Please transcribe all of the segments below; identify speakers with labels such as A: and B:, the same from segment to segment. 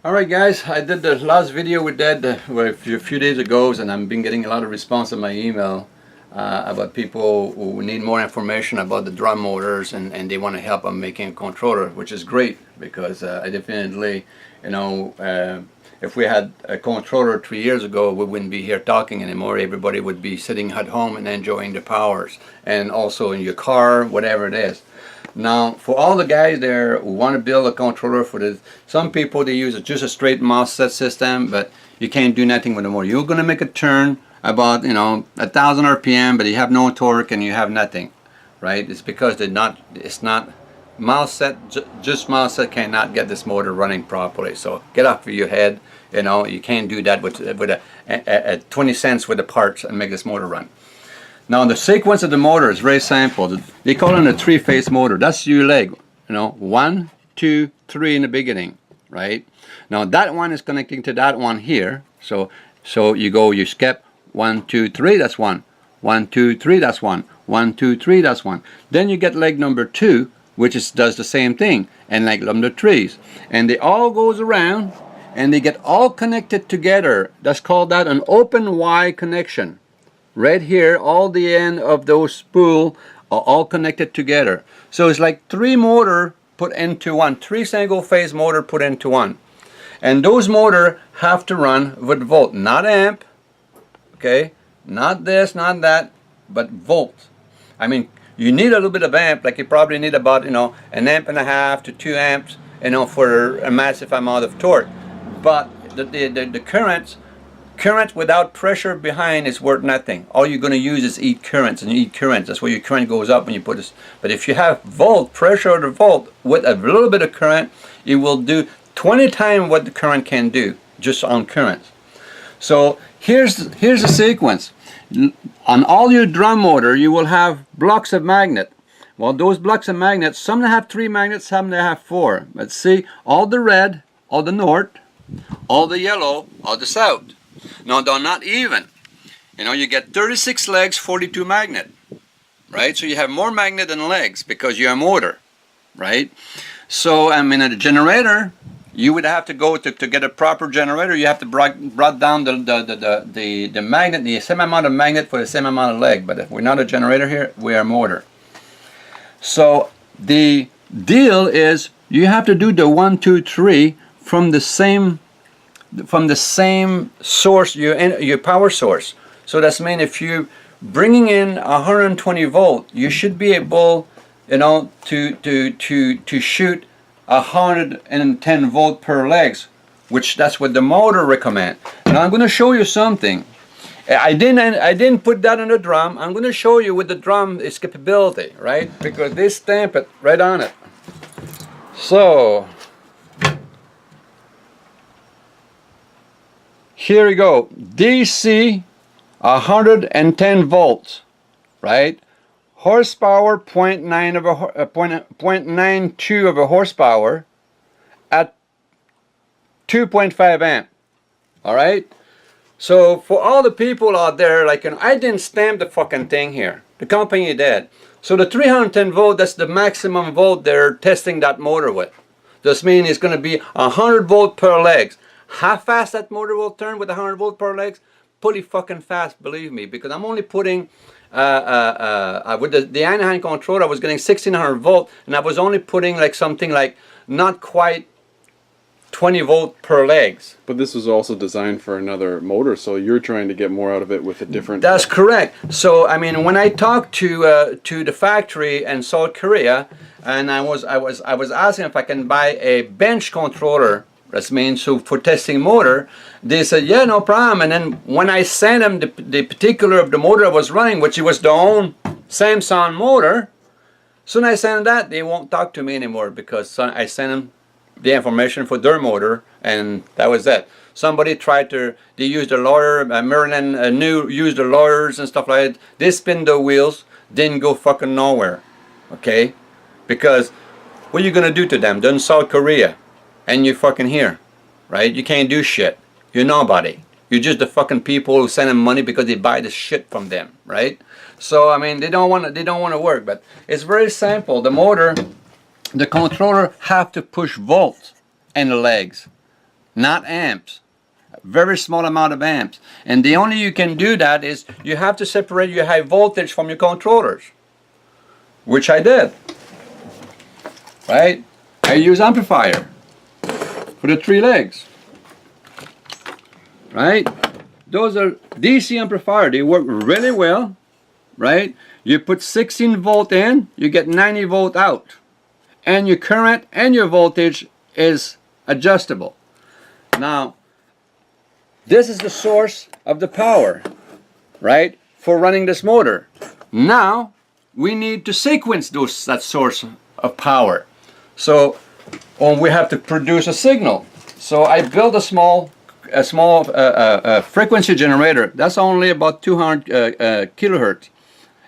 A: Alright guys, I did the last video with that a few days ago, and I've been getting a lot of response on my email about people who need more information about the drum motors, and they want to help on making a controller, which is great because I definitely, if we had a controller 3 years ago, we wouldn't be here talking anymore. Everybody would be sitting at home and enjoying the powers, and also in your car, whatever it is. Now, for all the guys there who want to build a controller for this, some people they use just a straight mouse set system, but you can't do nothing with the motor. You're going to make a turn about 1,000 RPM, but you have no torque and you have nothing, right? It's because it's not mouse set. Just mouse set cannot get this motor running properly. So get off of your head. You can't do that with a 20 cents with the parts and make this motor run. Now the sequence of the motor is very simple. They call it a three-phase motor. That's your leg. 1, 2, 3 in the beginning, right? Now that one is connecting to that one here. So you skip 1, 2, 3. That's 1. 1, 2, 3. That's 1. 1, 2, 3. That's 1. Then you get leg number 2, which does the same thing, and leg number 3, and they all goes around, and they get all connected together. That's called an open Y connection. Right here, all the end of those spool are all connected together. So it's like 3 motor put into one, 3 single phase motor put into one. And those motor have to run with volt, not amp, okay? Not this, not that, but volt. I mean, you need a little bit of amp, like you probably need about, an amp and a half to 2 amps, for a massive amount of torque. But the current without pressure behind is worth nothing. All you're going to use is eat currents, and you eat currents. That's where your current goes up when you put this. But if you have volt, pressure or the volt with a little bit of current, it will do 20 times what the current can do just on currents. So here's the sequence. On all your drum motor, you will have blocks of magnet. Well, those blocks of magnets, some that have 3 magnets, some that have 4. But see, all the red, all the north, all the yellow, all the south. Now they're not even. You get 36 legs, 42 magnet, right? So you have more magnet than legs because you're a motor, right? So in a generator, you would have to go to get a proper generator. You have to brought down the magnet, the same amount of magnet for the same amount of leg. But if we're not a generator here, we are a motor. So the deal is you have to do the 1, 2, 3 from the same source, your power source. So that's mean if you bringing in 120 volt, you should be able, to shoot 110 volt per legs, which that's what the motor recommend. Now I'm going to show you something. I didn't put that on the drum. I'm going to show you with the drum its capability, right? Because they stamp it right on it. So here we go. DC 110 volts, right? Horsepower 0.92 of a horsepower at 2.5 amp. All right. So for all the people out there, I didn't stamp the fucking thing here. The company did. So the 310 volt, that's the maximum volt they're testing that motor with. This means it's going to be 100 volt per legs. How fast that motor will turn with 100 volt per legs? Pretty fucking fast, believe me, because I'm only putting with the Anaheim controller, I was getting 1600 volt, and I was only putting something like not quite 20 volt per legs.
B: But this was also designed for another motor, so you're trying to get more out of it with a different.
A: That's correct. So when I talked to the factory in South Korea, and I was asking if I can buy a bench controller. That means so for testing motor, they said, yeah, no problem. And then when I sent them the particular of the motor I was running, which was the own Samsung motor, soon I sent them that, they won't talk to me anymore because I sent them the information for their motor, and that was it. Somebody tried they used the lawyer, Morin used the lawyers and stuff like that. They spin the wheels, didn't go fucking nowhere, okay? Because what are you going to do to them? They're in South Korea. And you're fucking here, right? You can't do shit. You're nobody. You're just the fucking people who send them money because they buy the shit from them, right? So they don't want to work. But it's very simple. The motor, the controller have to push volt in the legs. not amps. Very small amount of amps. And the only you can do that is you have to separate your high voltage from your controllers, which I did. Right? I use amplifier for the 3 legs. Right? Those are DC amplifier. They work really well. Right? You put 16 volt in, you get 90 volt out. And your current and your voltage is adjustable. Now, this is the source of the power, right, for running this motor. Now, we need to sequence that source of power. So, we have to produce a signal. So I built a small frequency generator. That's only about 200 kilohertz.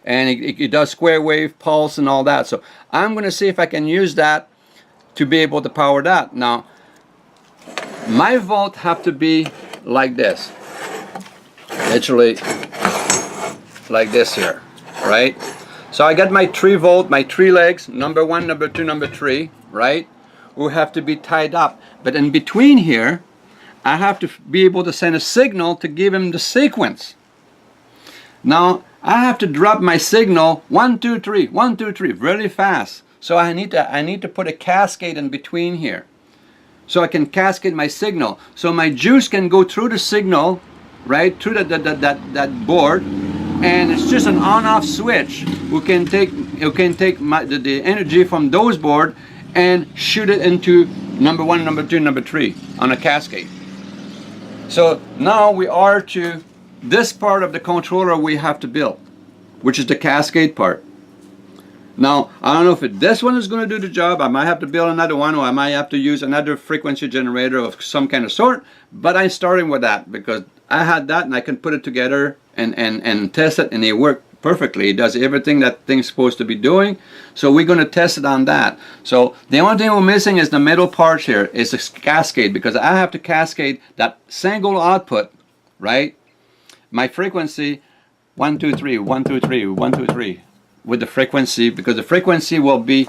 A: And it does square wave, pulse, and all that. So I'm going to see if I can use that to be able to power that. Now, my volt have to be like this, literally like this here, right? So I got my 3 volt, my 3 legs, number 1, number 2, number 3, right? Will have to be tied up. But in between here, I have to be able to send a signal to give him the sequence. Now, I have to drop my signal 1, 2, 3, 1, 2, 3 really fast. So I need to put a cascade in between here. So I can cascade my signal. So my juice can go through the signal, right, through that board, and it's just an on-off switch. We can take the energy from those board and shoot it into number 1, number 2, number 3 on a cascade. So now we are to this part of the controller we have to build, which is the cascade part. Now, I don't know if this one is going to do the job. I might have to build another one, or I might have to use another frequency generator of some kind of sort. But I'm starting with that because I had that and I can put it together and test it, and it worked perfectly. It does everything that thing's supposed to be doing. So we're going to test it on that. So the only thing we're missing is the middle part here, is a cascade, because I have to cascade that single output, right? My frequency 1, 2, 3, 1, 2, 3, 1, 2, 3. With the frequency, because the frequency will be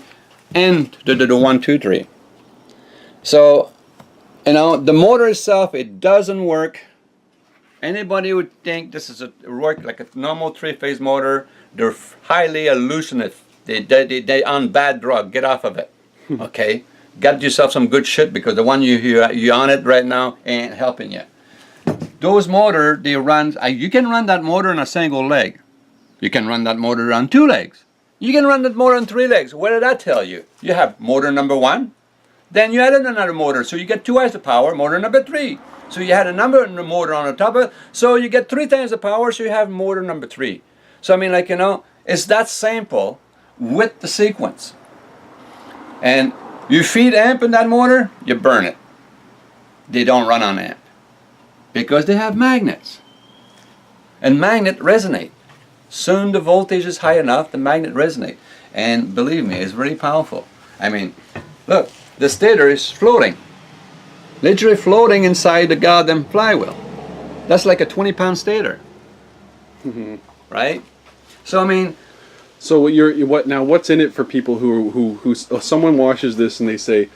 A: in the 1, 2, 3. So, you know, the motor itself, it doesn't work. Anybody would think this is work like a normal 3-phase motor. They're highly hallucinative. They on bad drug. Get off of it. Okay, get yourself some good shit, because the one you on it right now ain't helping you. Those motor, they run. You can run that motor on a single leg. You can run that motor on 2 legs. You can run that motor on 3 legs. What did that tell you? You have motor number 1, then you added another motor, so you get 2 times the power, motor number 3. So you had a motor on the top of it, so you get 3 times the power, so you have motor number 3. So I mean, like, you know, it's that simple with the sequence. And you feed amp in that motor, you burn it. They don't run on amp because they have magnets, and magnet resonate. Soon the voltage is high enough, the magnet resonate. And believe me, it's very powerful. I mean, look, the stator is floating. Literally floating inside the goddamn flywheel. That's like a 20-pound stator. Right? So I mean,
B: so what's in it for people who someone watches this and they say,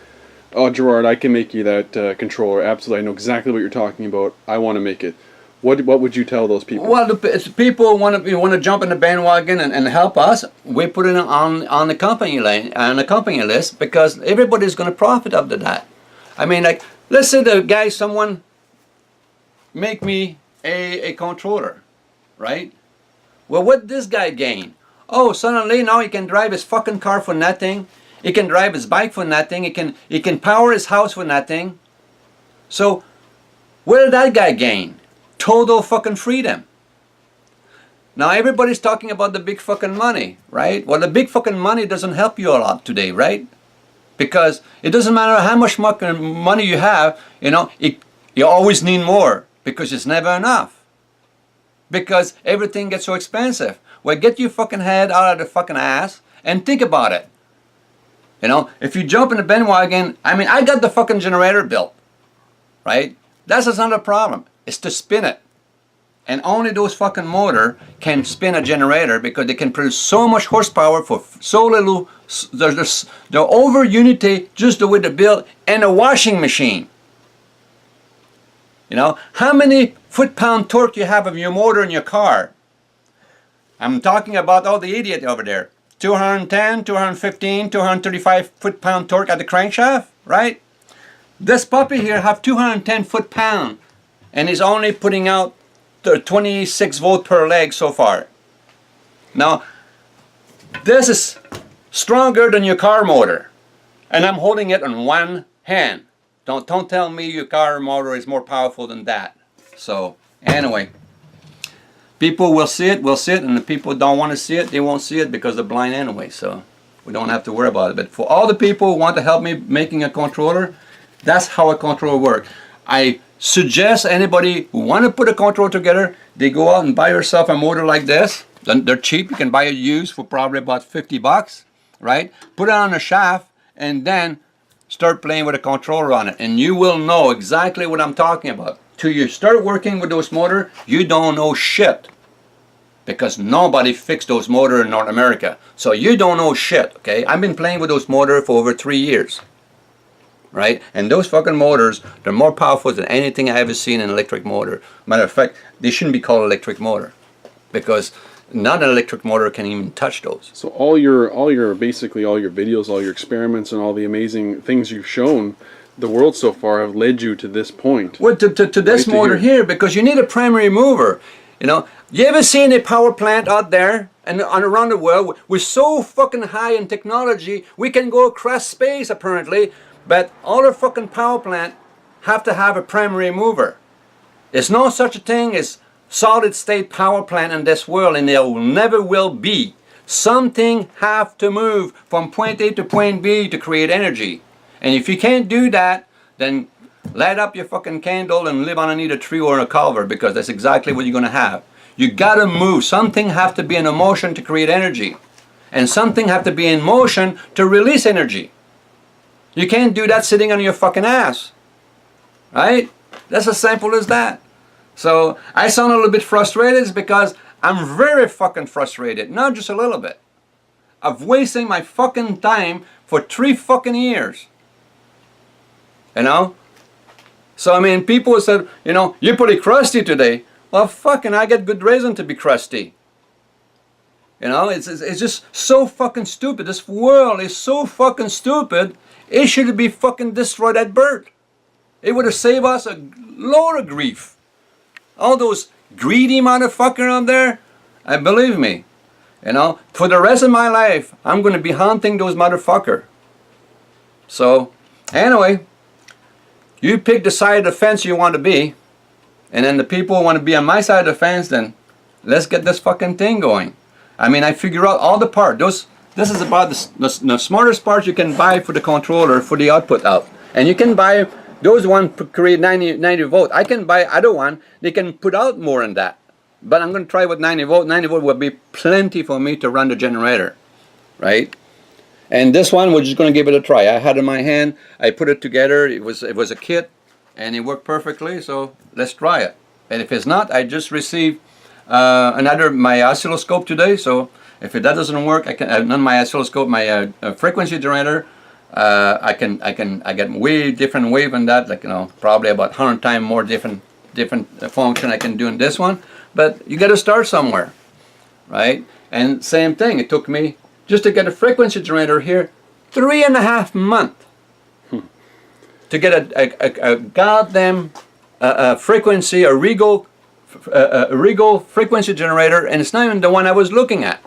B: "Oh, Gerard, I can make you that controller. Absolutely, I know exactly what you're talking about. I want to make it." What would you tell those people?
A: Well, the people want to jump in the bandwagon and help us. We put it on the company line, on the company list, because everybody's going to profit out of that. I mean, like, let's say someone make me a controller, right? Well, what this guy gain? Oh, suddenly now he can drive his fucking car for nothing. He can drive his bike for nothing. He can power his house for nothing. So, what did that guy gain? Total fucking freedom. Now everybody's talking about the big fucking money, right? Well, the big fucking money doesn't help you a lot today, right? Because it doesn't matter how much money you have, you know, you always need more, because it's never enough. Because everything gets so expensive. Well, get your fucking head out of the fucking ass and think about it. You know, if you jump in the bandwagon, I mean, I got the fucking generator built, right? That's another problem. Is to spin it. And only those fucking motor can spin a generator, because they can produce so much horsepower for so little. They're over unity just the way they build, and a washing machine. You know, how many foot-pound torque you have of your motor in your car? I'm talking about all the idiot over there. 210, 215, 235 foot-pound torque at the crankshaft, right? This puppy here have 210 foot-pound, and is only putting out 26 volt per leg so far. Now, this is stronger than your car motor, and I'm holding it on one hand. Don't tell me your car motor is more powerful than that. So anyway, people will see it, and the people don't want to see it, they won't see it because they're blind anyway. So we don't have to worry about it. But for all the people who want to help me making a controller, that's how a controller works. I suggest anybody who want to put a controller together, they go out and buy yourself a motor like this. They're cheap. You can buy it used for probably about 50 bucks, right? Put it on a shaft and then start playing with a controller on it, and you will know exactly what I'm talking about. Till you start working with those motors, you don't know shit, because nobody fixed those motors in North America. So you don't know shit, okay? I've been playing with those motors for over 3 years, right? And those fucking motors, they're more powerful than anything I ever seen in an electric motor. Matter of fact, they shouldn't be called electric motor, because not an electric motor can even touch those.
B: So all your basically all your videos, all your experiments, and all the amazing things you've shown the world so far have led you to this point.
A: Well, to this motor here, because you need a primary mover. You know, you ever seen a power plant out there and around the world? We're so fucking high in technology, we can go across space apparently, but all our fucking power plant have to have a primary mover. There's no such a thing as solid state power plant in this world, and there never will be. Something have to move from point A to point B to create energy. And if you can't do that, then light up your fucking candle and live underneath a tree or a culvert, because that's exactly what you're going to have. You gotta move. Something have to be in motion to create energy, and something have to be in motion to release energy. You can't do that sitting on your fucking ass, right? That's as simple as that. So I sound a little bit frustrated, it's because I'm very fucking frustrated, not just a little bit, of wasting my fucking time for 3 fucking years. You know? So I mean, people said, you know, you're pretty crusty today. Well, fucking, I get good reason to be crusty. You know, it's just so fucking stupid. This world is so fucking stupid. It should be fucking destroyed at birth. It would have saved us a load of grief. All those greedy motherfuckers out there, believe me, you know, for the rest of my life, I'm going to be hunting those motherfuckers. So, anyway, you pick the side of the fence you want to be, and then the people who want to be on my side of the fence, then let's get this fucking thing going. I mean, I figure out all the parts. This is about the smartest parts you can buy for the controller, for the output out. And you can buy those one create 90 volt. I can buy other one, they can put out more than that. But I'm going to try with 90 volt. 90 volt will be plenty for me to run the generator, right? And this one, we're just going to give it a try. I had it in my hand, I put it together, it was a kit, and it worked perfectly, so let's try it. And if it's not, I just received my oscilloscope today, so if that doesn't work, I can not my oscilloscope, my frequency generator. I get way different wave than that, like, you know, probably about 100 times more different function I can do in this one. But you got to start somewhere, right? And same thing, it took me just to get a frequency generator here 3.5 months to get a goddamn frequency, a Regal frequency generator, and it's not even the one I was looking at.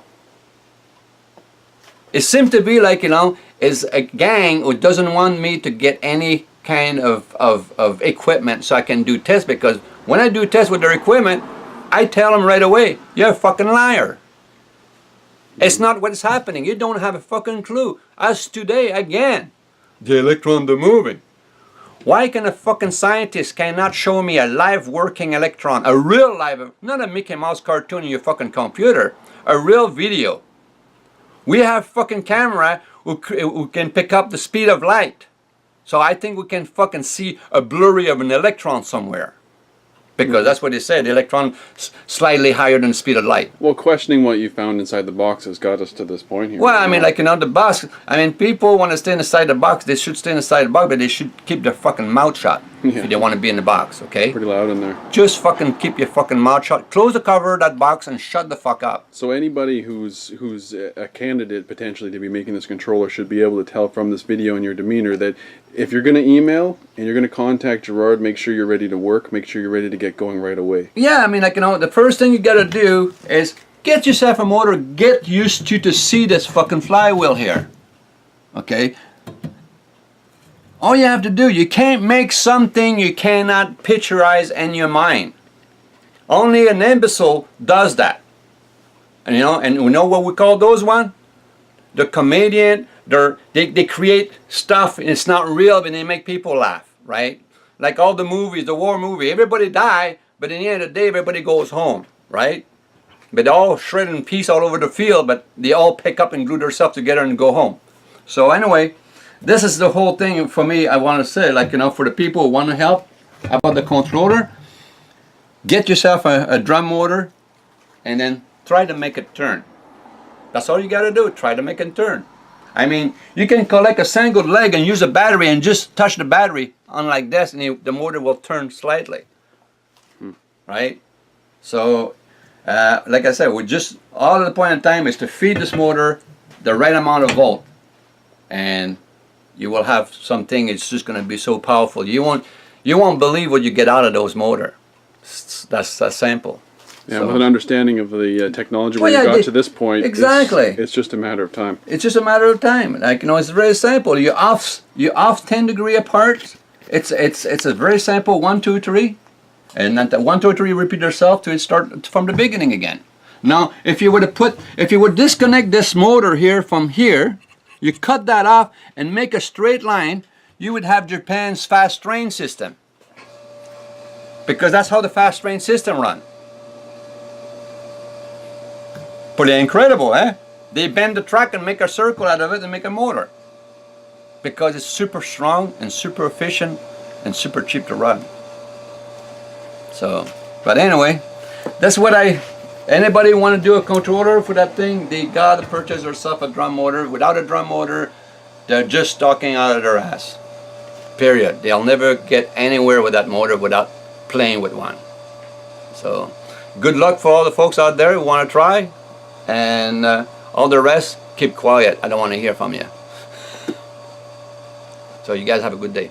A: It seemed to be like, you know, is a gang who doesn't want me to get any kind of equipment so I can do tests, because when I do tests with their equipment, I tell them right away, you're a fucking liar. It's not what's happening. You don't have a fucking clue. As today, again, the electron, they're moving. Why can a fucking scientist cannot show me a live working electron, a real live, not a Mickey Mouse cartoon in your fucking computer, a real video? We have fucking camera who can pick up the speed of light. So I think we can fucking see a blurry of an electron somewhere. Because that's what they said, the electron slightly higher than the speed of light.
B: Well, questioning what you found inside the box has got us to this point here.
A: Well, I mean, like, you know, the box, I mean, people want to stay inside the box, they should stay inside the box, but they should keep their fucking mouth shut.
B: Yeah.
A: if you want to be in the box, okay?
B: Pretty loud in there.
A: Just fucking keep your fucking mouth shut. Close the cover of that box and shut the fuck up.
B: So anybody who's a candidate potentially to be making this controller should be able to tell from this video and your demeanor that if you're going to email and you're going to contact Gerard, make sure you're ready to work, make sure you're ready to get going right away.
A: Yeah, I mean, like, you know, the first thing you got to do is get yourself a motor, get used to see this fucking flywheel here, okay? All you have to do, you can't make something you cannot picturize in your mind. Only an imbecile does that. And you know, and we know what we call those one? The comedian, they create stuff and it's not real, but they make people laugh, right? Like all the movies, the war movie, everybody die, but in the end of the day, everybody goes home, right? But they're all shredded in piece all over the field, but they all pick up and glue themselves together and go home. So anyway, this is the whole thing for me. I want to say, like, you know, for the people who want to help about the controller, get yourself a drum motor and then try to make it turn. That's all you got to do. Try to make it turn. I mean, you can collect a single leg and use a battery and just touch the battery on like this and the motor will turn slightly. Right? So, like I said, we just, all at the point in time is to feed this motor the right amount of volt. And you will have something, it's just going to be so powerful. You won't believe what you get out of those motor. That's simple.
B: Yeah,
A: So,
B: with an understanding of the technology
A: Well,
B: where you
A: yeah,
B: got to this point,
A: exactly.
B: it's just a matter of time.
A: it's just a matter of time. Like, you know, it's very simple. You off 10 degree apart. It's a very simple 1, 2, 3, and then the 1, 2, 3 repeat yourself to start from the beginning again. Now, if you would disconnect this motor here from here, you cut that off and make a straight line, you would have Japan's fast train system. Because that's how the fast train system run. Pretty incredible, eh? They bend the track and make a circle out of it and make a motor. Because it's super strong and super efficient and super cheap to run. So, but anyway, that's what anybody want to do a controller for that thing, they gotta purchase themselves a drum motor. Without a drum motor, they're just talking out of their ass. Period. They'll never get anywhere with that motor without playing with one. So, good luck for all the folks out there who want to try. And all the rest, keep quiet. I don't want to hear from you. So you guys have a good day.